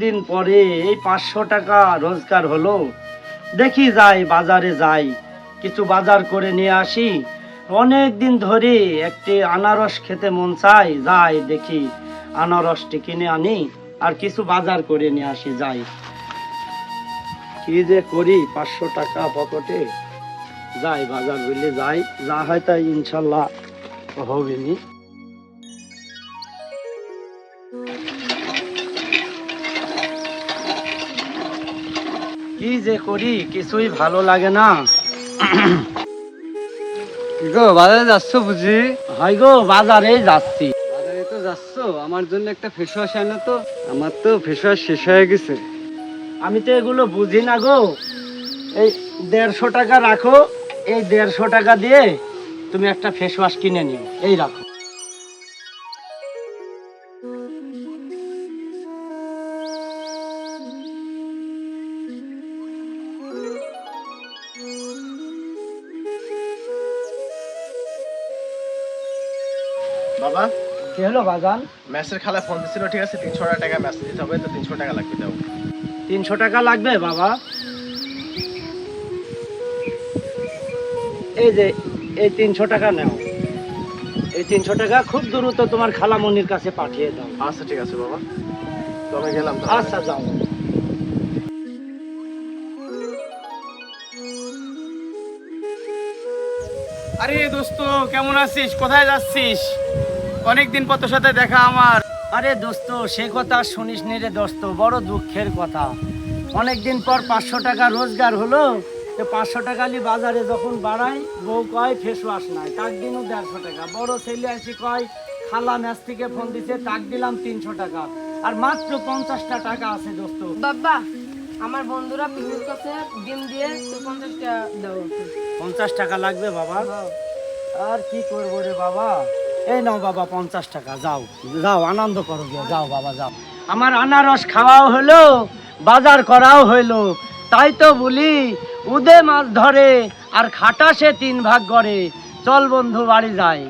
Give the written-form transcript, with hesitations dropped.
দিন পরে এই 500 টাকা রোজগার হলো। দেখি যাই বাজারে যাই, কিছু বাজার করে নিয়ে আসি। অনেক দিন ধরে একটি আনারস খেতে মন চাই, যাই দেখি আনারসটি কিনে আনি আর কিছু বাজার করে নিয়ে আসি। যাই, কি যে করি, 500 টাকা পকেটে, যাই বাজার বলে যাই, যা হয় তাই ইনশাল্লাহ হবে নি। কি যে করি কিছুই ভালো লাগে না। গো বাজারে যাচ্ছ বুঝি? হয় গো, বাজারে যাচ্ছি। বাজারে তো যাচ্ছ, আমার জন্য একটা ফেস ওয়াশ আনো তো। আমার তো ফেস ওয়াশ শেষ হয়ে গেছে। আমি তো এগুলো বুঝি না গো। এই 150 টাকা রাখো, এই 150 টাকা দিয়ে তুমি একটা ফেস ওয়াশ কিনে নিও, এই রাখো। বাবা, কি হলো বাজান? মেসের খালা ফোন দিছিল, ঠিক আছে 300 টাকা মেসেজ দিতে হবে, তো 300 টাকা লাগবে, দাও। 300 টাকা লাগবে বাবা? এই যে এই 300 টাকা নাও। এই 300 টাকা খুব দ্রুত তোমার খালামণির কাছে পাঠিয়ে দাও। আচ্ছা ঠিক আছে বাবা, তো আমি গেলাম। আচ্ছা যাও। আরে দোস্ত, কেমন আছিস? কোথায় যাচ্ছিস? অনেকদিন পর তোর সাথে দেখা আমার। আরে দোস্ত, সে কথা শুনিস নি রে দোস্ত, বড় দুঃখের কথা। অনেকদিন পর 500 টাকা রোজগার হলো। তো 500 টাকা নিয়ে বাজারে যখন বাড়াই, বউ কয় ফেস ওয়াশ নাই, তাক দিনও 150 টাকা। বড় ছেলে আসি কয় খালা ম্যাচ থেকে ফোন দিছে, তাক দিলাম 300 টাকা। আর মাত্র 50টা টাকা আছে দোস্ত। বাবা, আমার বন্ধুরা পিকনিক করছে, ডিম দিয়ে তো 50টা দাও। 50 টাকা লাগবে বাবা? আর কি করবো রে বাবা, এই নাও বাবা 50 টাকা, যাও যাও আনন্দ করো গিয়ে, যাও বাবা যাও। আমার আনারস খাওয়াও হলো, বাজার করাও হইলো। তাই তো বলি, উদে মাছ ধরে আর খাটাসে 3 ভাগ করে। চল বন্ধু বাড়ি যাই।